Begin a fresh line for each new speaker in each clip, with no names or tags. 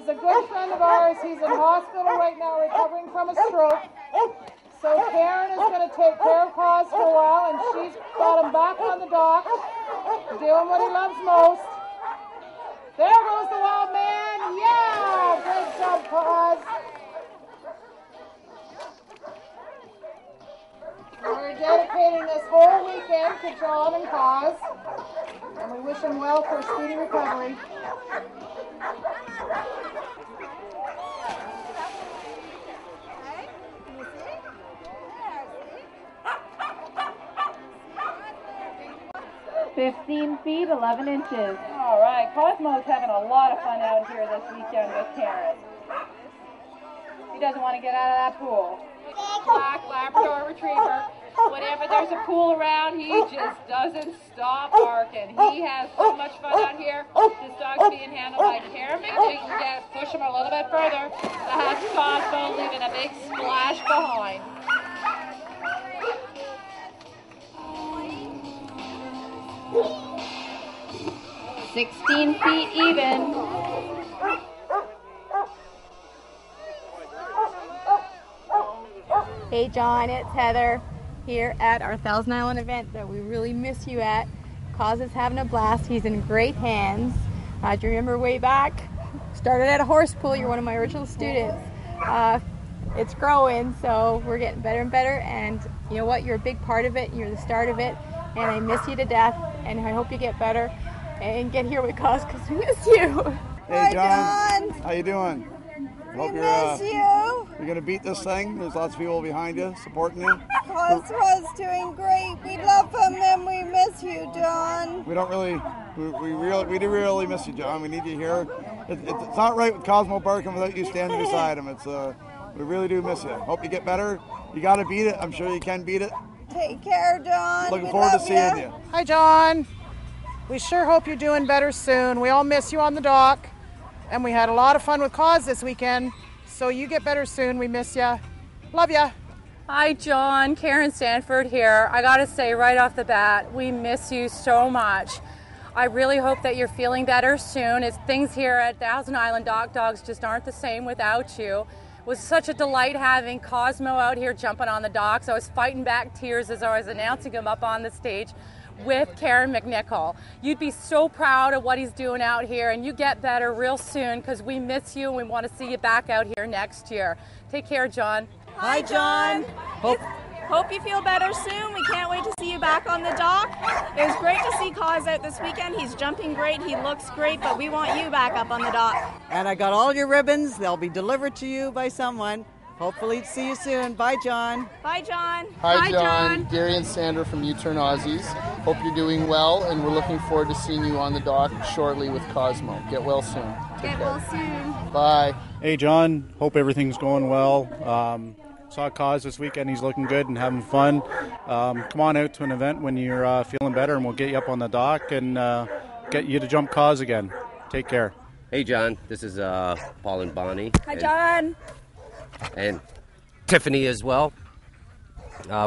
is a good friend of ours. He's in hospital right now recovering from a stroke. So Karen is going to take care of Cos for a while, and she's got him back on the dock, doing what he loves most. There goes the wild man. Yeah, great job, Cos. We're dedicating this whole weekend to John and Cos, and we wish him well for a speedy recovery.
"15 feet, 11 inches.
All right, Cosmo's having a lot of fun out here this weekend with Karen. He doesn't want to get out of that pool. Black Labrador Retriever. Whenever there's a pool around, he just doesn't stop barking. He has so much fun out here. This dog's being handled by Karen McNichol. You can push him a little bit further. That's Cosmo leaving a big splash behind.
"16 feet even.
Hey John, it's Heather here at our Thousand Island event that we really miss you at. Cos is having a blast. He's in great hands. Do you remember way back? Started at a horse pool. You're one of my original students. It's growing, so we're getting better and better. And you know what? You're a big part of it. You're the start of it. And I miss you to death. And I hope you get better and get here with Cos because we miss you.
Hey John, how you doing?
We miss you.
You're going to beat this thing. There's lots of people behind you, supporting you.
Cosmo's doing great. We love him and we miss you, John.
We do really miss you, John. We need you here. It's not right with Cosmo barking without you standing beside him. We really do miss you. Hope you get better. You got to beat it. I'm sure you can beat it.
Take care, John.
Looking forward to seeing you.
Hi, John. We sure hope you're doing better soon. We all miss you on the dock. And we had a lot of fun with Cos this weekend. So you get better soon. We miss you. Love ya.
Hi, John. Karen Stanford here. I got to say right off the bat, we miss you so much. I really hope that you're feeling better soon. Things here at Thousand Island Dogs just aren't the same without you. It was such a delight having Cosmo out here jumping on the docks. I was fighting back tears as I was announcing him up on the stage with Karen McNichol. You'd be so proud of what he's doing out here, and you get better real soon because we miss you and we want to see you back out here next year. Take care, John.
Hi, John. Hope you feel better soon. We can't wait to see you back on the dock. It was great to see Cos out this weekend. He's jumping great. He looks great, but we want you back up on the dock.
And I got all your ribbons. They'll be delivered to you by someone. Hopefully see you soon. Bye, John.
Bye, John.
Hi, John. Gary and Sandra from U-Turn Aussies. Hope you're doing well, and we're looking forward to seeing you on the dock shortly with Cosmo. Get well soon.
Get well soon.
Bye.
Hey, John. Hope everything's going well. Saw Cos this weekend. He's looking good and having fun. Come on out to an event when you're feeling better, and we'll get you up on the dock and get you to jump Cos again. Take care.
Hey, John. This is Paul and Bonnie.
Hi, John.
And Tiffany as well.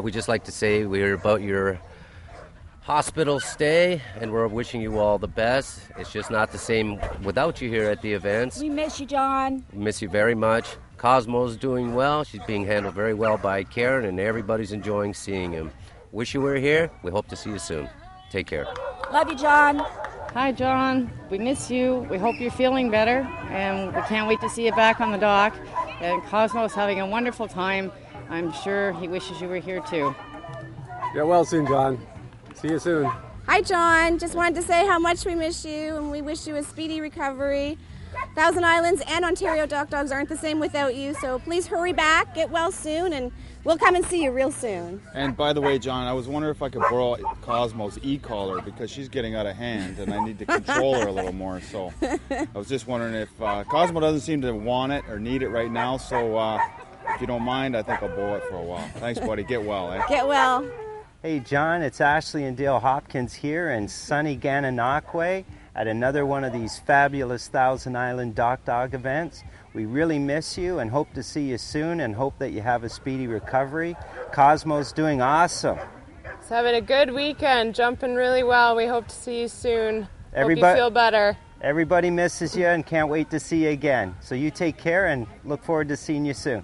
We just like to say we're about your hospital stay, and we're wishing you all the best. It's just not the same without you here at the events.
We miss you, John.
We miss you very much. Cosmo's doing well. She's being handled very well by Karen, and everybody's enjoying seeing him. Wish you were here. We hope to see you soon. Take care.
Love you, John.
Hi, John. We miss you. We hope you're feeling better, and we can't wait to see you back on the dock. And Cosmo's having a wonderful time. I'm sure he wishes you were here, too.
Get well soon, John. See you soon.
Hi, John. Just wanted to say how much we miss you, and we wish you a speedy recovery. Thousand Islands and Ontario Dogs aren't the same without you, so please hurry back, get well soon, and we'll come and see you real soon.
And by the way, John, I was wondering if I could borrow Cosmo's e-collar because she's getting out of hand and I need to control her a little more. So I was just wondering if Cosmo doesn't seem to want it or need it right now, so if you don't mind, I think I'll borrow it for a while. Thanks, buddy. Get well, eh?
Get well.
Hey, John, it's Ashley and Dale Hopkins here in sunny Gananoque at another one of these fabulous Thousand Island Dog events. We really miss you and hope to see you soon and hope that you have a speedy recovery. Cosmo's doing awesome.
He's having a good weekend, jumping really well. We hope to see you soon.
Everybody,
hope you feel better.
Everybody misses you and can't wait to see you again. So you take care and look forward to seeing you soon.